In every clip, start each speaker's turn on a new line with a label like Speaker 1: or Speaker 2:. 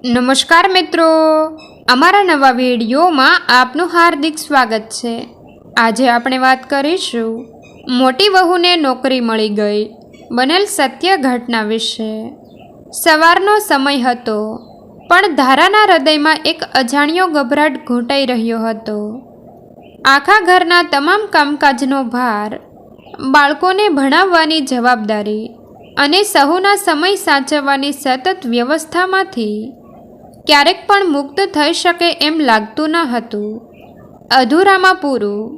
Speaker 1: નમસ્કાર મિત્રો, અમારા નવા વિડીયોમાં આપનું હાર્દિક સ્વાગત છે। આજે આપણે વાત કરીશું મોટી વહુને નોકરી મળી ગઈ બનેલ સત્ય ઘટના વિશે। સવારનો સમય હતો, પણ ધારાના હૃદયમાં એક અજાણ્યો ગભરાટ ઘૂંટાઈ રહ્યો હતો। આખા ઘરના તમામ કામકાજનો ભાર, બાળકોને ભણાવવાની જવાબદારી અને સહુના સમય સાચવવાની સતત વ્યવસ્થામાંથી ક્યારેક પણ મુક્ત થઈ શકે એમ લાગતું ન હતું। અધૂરામાં પૂરું।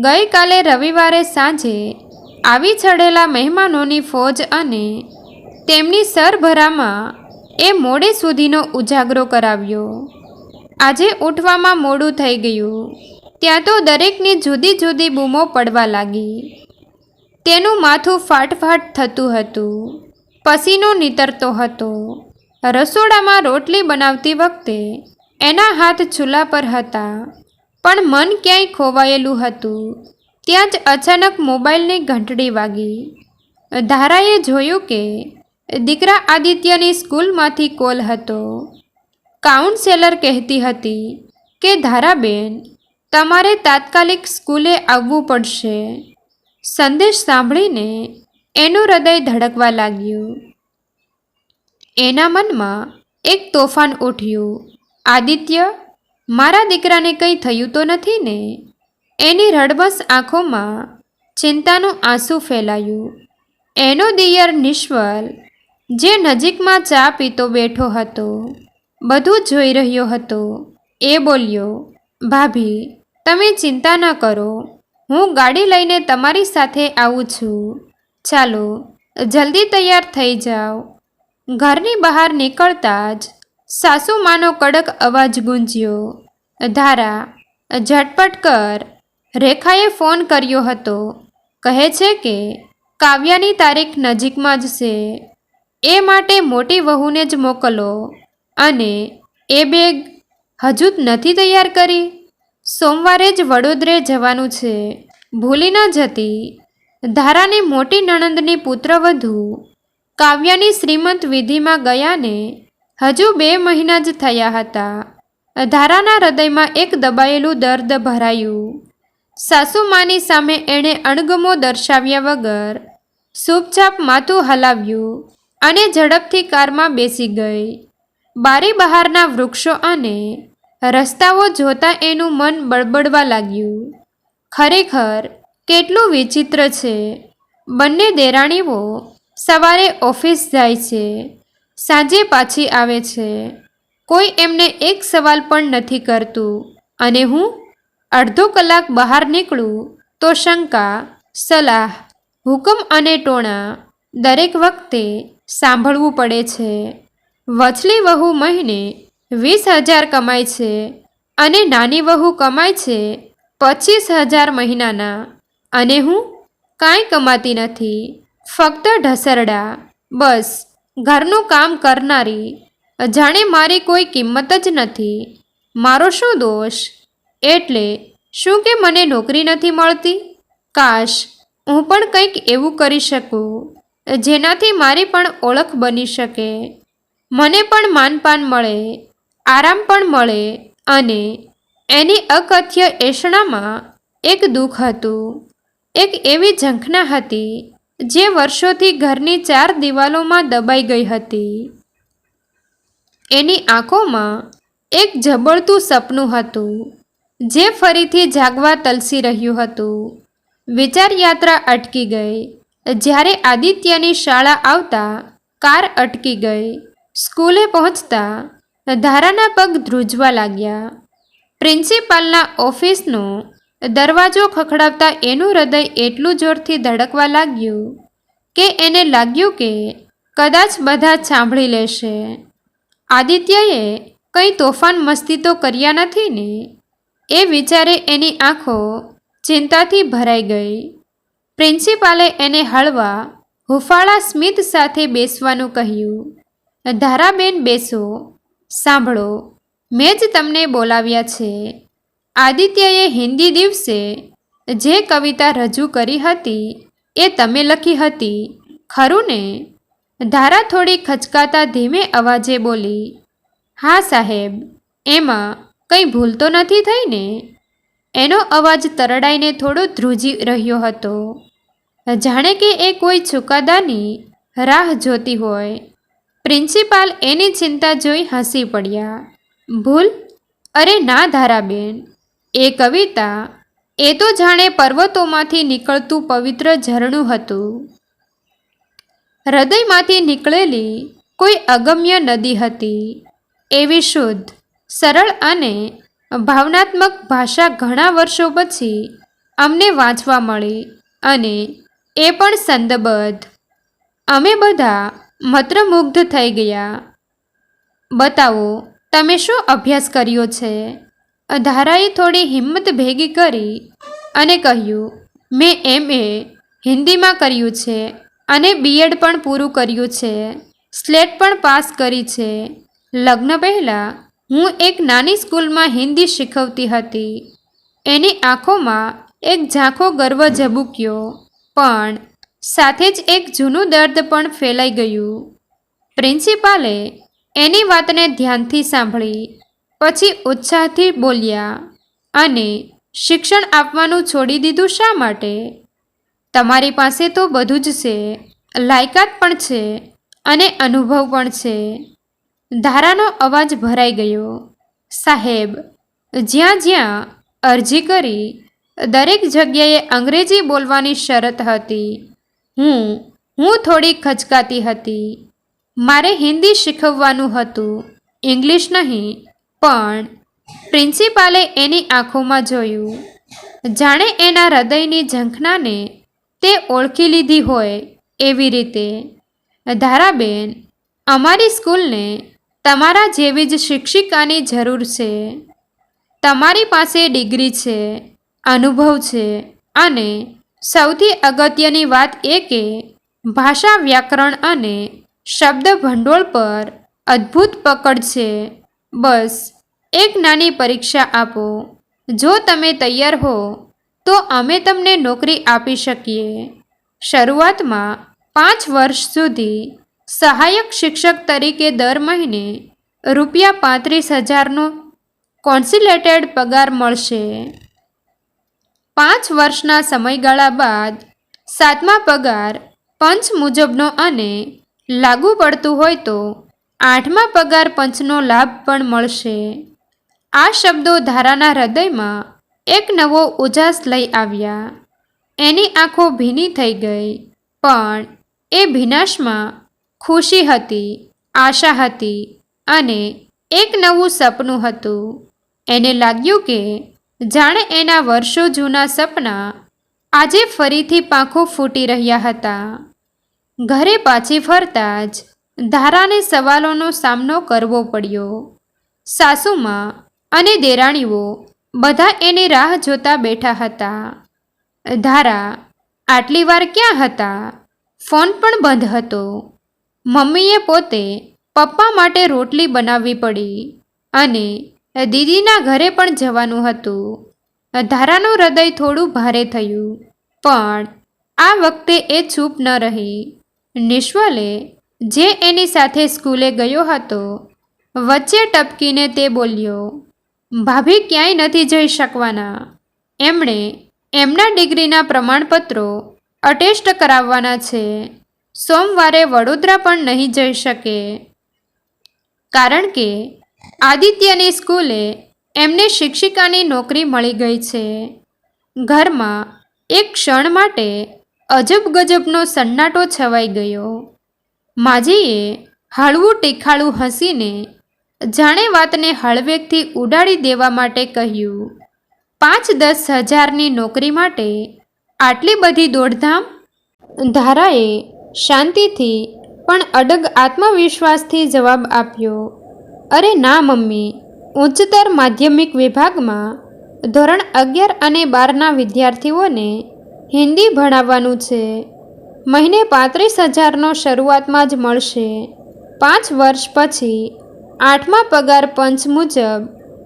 Speaker 1: ગઈકાલે રવિવારે સાંજે આવી ચડેલા મહેમાનોની ફોજ અને તેમની સરભરામાં એ મોડે સુધીનો ઉજાગરો કરાવ્યો। આજે ઉઠવામાં મોડું થઈ ગયું ત્યાં તો દરેકની જુદી જુદી બૂમો પડવા લાગી। તેનું માથું ફાટફાટ થતું હતું, પસીનો નીતરતો હતો। રસોડામાં રોટલી બનાવતી વખતે એના હાથ ચૂલા પર હતા, પણ મન ક્યાંય ખોવાયેલું હતું। ત્યાં જ અચાનક મોબાઈલની ઘંટડી વાગી। ધારાએ જોયું કે દીકરા આદિત્યની સ્કૂલમાંથી કોલ હતો। કાઉન્સેલર કહેતી હતી કે ધારાબેન, તમારે તાત્કાલિક સ્કૂલે આવવું પડશે। સંદેશ સાંભળીને એનું હૃદય ધડકવા લાગ્યું। એના મનમાં એક તોફાન ઉઠ્યું। આદિત્ય, મારા દીકરાને કંઈ થયું તો નથી ને? એની રડબસ આંખોમાં ચિંતાનું આંસુ ફેલાયું। એનો દિયર નિશ્વલ, જે નજીકમાં ચા પીતો બેઠો હતો, બધું જોઈ રહ્યો હતો, એ બોલ્યો, ભાભી, તમે ચિંતા ન કરો, હું ગાડી લઈને તમારી સાથે આવું છું। ચાલો, જલ્દી તૈયાર થઈ જાઓ। ઘરની બહાર નીકળતા જ સાસુમાનો કડક અવાજ ગુંજ્યો, ધારા, ઝટપટ કર, રેખાએ ફોન કર્યો હતો, કહે છે કે કાવ્યાની તારીખ નજીકમાં જ છે, એ માટે મોટી વહુને જ મોકલો, અને એ બેગ હજુ નથી તૈયાર કરી? સોમવારે જ વડોદરે જવાનું છે, ભૂલી ન જતી। ધારાની મોટી નણંદની પુત્રવધુ કાવ્યાની શ્રીમંત વિધિમાં ગયાને હજુ 2 મહિના જ થયા હતા। ધારાના હૃદયમાં એક દબાયેલું દર્દ ભરાયું। સાસુમાની સામે એણે અણગમો દર્શાવ્યા વગર ચૂપચાપ માથું હલાવ્યું અને ઝડપથી કારમાં બેસી ગઈ। બારી બહારના વૃક્ષો અને રસ્તાઓ જોતાં એનું મન બળબડવા લાગ્યું। ખરેખર કેટલું વિચિત્ર છે! બંને દેરાણીઓ સવારે ઓફિસ જાય છે, સાંજે પાછી આવે છે, કોઈ એમને એક સવાલ પણ નથી કરતું, અને હું અડધો કલાક બહાર નીકળું તો શંકા, સલાહ, હુકમ અને ટોણા દરેક વખતે સાંભળવું પડે છે। વચલી વહુ મહિને 20,000 કમાય છે અને નાની વહુ કમાય છે 25,000 મહિનાના, અને હું કાંઈ કમાતી નથી, ફક્ત ઢસરડા, બસ ઘરનું કામ કરનારી। જાણે મારી કોઈ કિંમત જ નથી। મારો શું દોષ? એટલે શું કે મને નોકરી નથી મળતી? કાશ હું પણ કંઈક એવું કરી શકું જેનાથી મારી પણ ઓળખ બની શકે, મને પણ માનપાન મળે, આરામ પણ મળે। અને એની અકથ્ય એષણામાં એક દુઃખ હતું, એક એવી ઝંખના હતી જે વર્ષોથી ઘરની 4 દિવાલોમાં દબાઈ ગઈ હતી। એની આંખોમાં એક ઝબળતું સપનું હતું જે ફરીથી જાગવા તલસી રહ્યું હતું। વિચાર યાત્રા અટકી ગઈ જ્યારે આદિત્યની શાળા આવતા કાર અટકી ગઈ। સ્કૂલે પહોંચતા ધારાના પગ ધ્રુજવા લાગ્યા। પ્રિન્સિપાલના ઓફિસનો દરવાજો ખખડાવતા એનું હૃદય એટલું જોરથી ધડકવા લાગ્યું કે એને લાગ્યું કે કદાચ બધા જ સાંભળી લેશે। આદિત્યએ કંઈ તોફાન મસ્તી તો કર્યા નથી ને? એ વિચારે એની આંખો ચિંતાથી ભરાઈ ગઈ। પ્રિન્સિપાલે એને હળવા હૂંફાળા સ્મિત સાથે બેસવાનું કહ્યું। ધારાબેન, બેસો, સાંભળો, મેં જ તમને બોલાવ્યા છે। આદિત્યએ હિન્દી દિવસે જે કવિતા રજૂ કરી હતી એ તમે લખી હતી, ખરું ને? ધારા થોડી ખચકાતા ધીમે અવાજે બોલી, હા સાહેબ, એમાં કંઈ ભૂલ તો નથી થઈ ને? એનો અવાજ તરડાઈને થોડો ધ્રુજી રહ્યો હતો, જાણે કે એ કોઈ ચુકાદાની રાહ જોતી હોય. પ્રિન્સિપાલ એની ચિંતા જોઈ હસી પડ્યા. ભૂલ? અરે ના ધારાબેન, એ કવિતા એ તો જાણે પર્વતોમાંથી નીકળતું પવિત્ર ઝરણું હતું. હૃદયમાંથી નીકળેલી કોઈ અગમ્ય નદી હતી. એવી શુદ્ધ, સરળ અને ભાવનાત્મક ભાષા ઘણા વર્ષો પછી અમને વાંચવા મળી, અને એ પણ સંદબદ્ધ. અમે બધા મંત્રમુગ્ધ થઈ ગયા. બતાવો, તમે શું અભ્યાસ કર્યો છે? ધારાએ થોડી હિંમત ભેગી કરી અને કહ્યું, મેં MA હિન્દીમાં કર્યું છે અને BEd પણ પૂરું કર્યું છે. સ્લેટ પણ પાસ કરી છે. લગ્ન પહેલાં હું એક નાની સ્કૂલમાં હિન્દી શીખવતી હતી. એની આંખોમાં એક ઝાંખો ગર્વ ઝબૂક્યો, પણ સાથે જ એક જૂનું દર્દ પણ ફેલાઈ ગયું. પ્રિન્સિપાલે એની વાતને ધ્યાનથી સાંભળી, પછી ઉત્સાહથી બોલ્યા, અને શિક્ષણ આપવાનું છોડી દીધું શા માટે? તમારી પાસે તો બધું જ છે, લાયકાત પણ છે અને અનુભવ પણ છે. ધારાનો અવાજ ભરાઈ ગયો. સાહેબ, જ્યાં જ્યાં અરજી કરી દરેક જગ્યાએ અંગ્રેજી બોલવાની શરત હતી. હું થોડી ખચકાતી હતી. મારે હિન્દી શીખવવાનું હતું, ઇંગ્લિશ નહીં. પણ પ્રિન્સિપાલે એની આંખોમાં જોયું, જાણે એના હૃદયની ઝંખનાને તે ઓળખી લીધી હોય એવી રીતે. ધારાબેન, અમારી સ્કૂલને તમારા જેવી જ શિક્ષિકાની જરૂર છે. તમારી પાસે ડિગ્રી છે, અનુભવ છે, અને સૌથી અગત્યની વાત એ કે ભાષા, વ્યાકરણ અને શબ્દ ભંડોળ પર અદ્ભુત પકડ છે. બસ એક નાની પરીક્ષા આપો. જો તમે તૈયાર હો તો અમે તમને નોકરી આપી શકીએ. શરૂઆતમાં 5 વર્ષ સુધી સહાયક શિક્ષક તરીકે દર મહિને ₹35,000નો કોન્સિલેટેડ પગાર મળશે. 5 વર્ષના સમયગાળા બાદ 7મા પગાર પંચ મુજબનો અને લાગુ પડતું હોય તો 8મા પગાર પંચનો લાભ પણ મળશે. આ શબ્દો ધારાના હૃદયમાં એક નવો ઉજાસ લઈ આવ્યા. એની આંખો ભીની થઈ ગઈ, પણ એ ભીનાશમાં ખુશી હતી, આશા હતી અને એક નવું સપનું હતું. એને લાગ્યું કે જાણે એના વર્ષો જૂના સપના આજે ફરીથી પાંખો ફૂટી રહ્યા હતા. ઘરે પાછી ફરતા જ ધારાને સવાલોનો સામનો કરવો પડ્યો. સાસુમાં અને દેરાણીઓ બધા એની રાહ જોતા બેઠા હતા. ધારા, આટલી વાર ક્યાં હતા? ફોન પણ બંધ હતો. મમ્મીએ પોતે પપ્પા માટે રોટલી બનાવવી પડી અને દીદીના ઘરે પણ જવાનું હતું. ધારાનું હૃદય થોડું ભારે થયું, પણ આ વખતે એ ચૂપ ન રહી. નિશ્વલે, જે એની સાથે સ્કૂલે ગયો હતો, વચ્ચે ટપકીને તે બોલ્યો, ભાભી ક્યાંય નથી જઈ શકવાના. એમણે એમના ડિગ્રીના પ્રમાણપત્રો અટેસ્ટ કરાવવાના છે. સોમવારે વડોદરા પણ નહીં જઈ શકે, કારણ કે આદિત્યની સ્કૂલે એમને શિક્ષિકાની નોકરી મળી ગઈ છે. ઘરમાં એક ક્ષણ માટે અજબ ગજબનો સન્નાટો છવાઈ ગયો. માજીએ હળવું ટીખાળું હસીને જાણે વાતને હળવેકથી ઉડાડી દેવા માટે કહ્યું, 5-10 હજારની નોકરી માટે આટલી બધી દોડધામ? ધારાએ શાંતિથી પણ અડગ આત્મવિશ્વાસથી જવાબ આપ્યો, અરે ના મમ્મી, ઉચ્ચતર માધ્યમિક વિભાગમાં ધોરણ 11 અને 12ના વિદ્યાર્થીઓને હિન્દી ભણાવવાનું છે. મહિને 35,000નો શરૂઆતમાં જ મળશે. 5 વર્ષ પછી 8મા પગાર પંચ મુજબ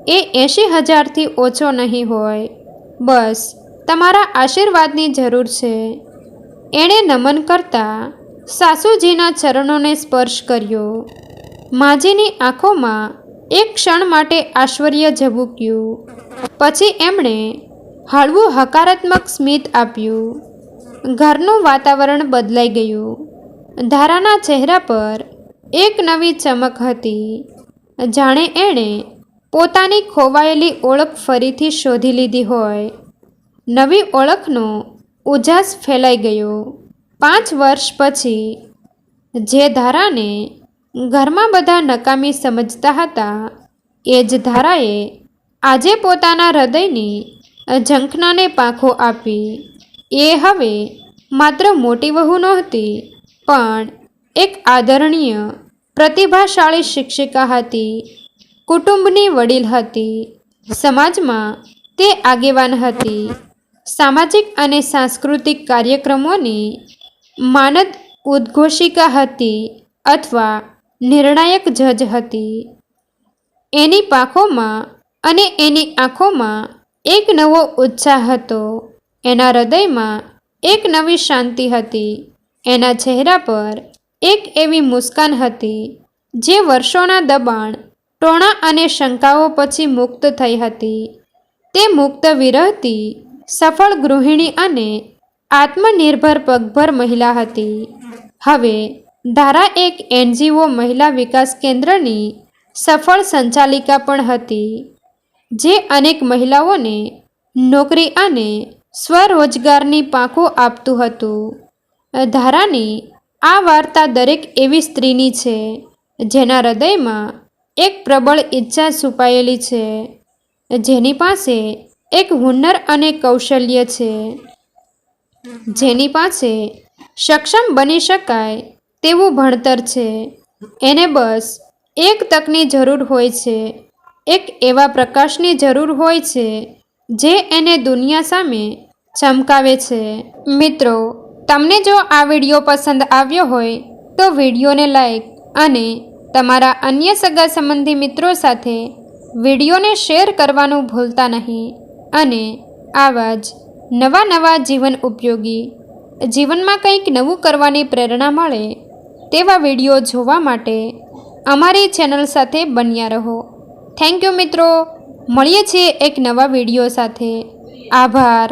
Speaker 1: એ 80,000થી ઓછો નહીં હોય. બસ તમારા આશીર્વાદની જરૂર છે. એણે નમન કરતા સાસુજીના ચરણોને સ્પર્શ કર્યો. માજીની આંખોમાં એક ક્ષણ માટે આશ્ચર્ય ઝબૂક્યું. પછી એમણે હળવું હકારાત્મક સ્મિત આપ્યું. ઘરનું વાતાવરણ બદલાઈ ગયું. ધારાના ચહેરા પર એક નવી ચમક હતી, જાણે એણે પોતાની ખોવાયેલી ઓળખ ફરીથી શોધી લીધી હોય. નવી ઓળખનો ઉજાસ ફેલાઈ ગયો. 5 વર્ષ પછી જે ધારાને ઘરમાં બધા નકામી સમજતા હતા, એ જ ધારાએ આજે પોતાના હૃદયની ઝંખનાને પાંખો આપી. એ હવે માત્ર મોટી વહુ નહોતી, પણ એક આદરણીય, પ્રતિભાશાળી શિક્ષિકા હતી. કુટુંબની વડીલ હતી. સમાજમાં તે આગેવાન હતી. સામાજિક અને સાંસ્કૃતિક કાર્યક્રમોની માનદ ઉદ્ઘોષિકા હતી અથવા નિર્ણાયક જજ હતી. એની પાંખોમાં અને એની આંખોમાં એક નવો ઉત્સાહ હતો. એના હૃદયમાં એક નવી શાંતિ હતી. એના ચહેરા પર એક એવી મુસ્કાન હતી જે વર્ષોના દબાણ, ટોણા અને શંકાઓ પછી મુક્ત થઈ હતી. તે મુક્ત વિરહતી, સફળ ગૃહિણી અને આત્મનિર્ભર પગભર મહિલા હતી. હવે ધારા એક NGO મહિલા વિકાસ કેન્દ્રની સફળ સંચાલિકા પણ હતી, જે અનેક મહિલાઓને નોકરી અને સ્વરોજગારની પાંખો આપતું હતું. ધારાની આ વાર્તા દરેક એવી સ્ત્રીની છે જેના હૃદયમાં એક પ્રબળ ઈચ્છા છુપાયેલી છે, જેની પાસે એક હુનર અને કૌશલ્ય છે, જેની પાસે સક્ષમ બની શકાય તેવું ભણતર છે. એને બસ એક તકની જરૂર હોય છે, એક એવા પ્રકાશની જરૂર હોય છે જે એને દુનિયા સામે ચમકાવે છે. મિત્રો, તમને જો આ વિડીયો પસંદ આવ્યો હોય તો વિડીયોને લાઈક અને તમારા અન્ય સગા સંબંધી મિત્રો સાથે વિડીયોને શેર કરવાનું ભૂલતા નહીં. અને આવા જ નવા જીવન ઉપયોગી, જીવનમાં કંઈક નવું કરવાની પ્રેરણા મળે તેવા વિડીયો જોવા માટે અમારી ચેનલ સાથે બન્યા રહો. થેન્ક યુ મિત્રો. મળીએ છીએ એક નવા વિડીયો સાથે. આભાર.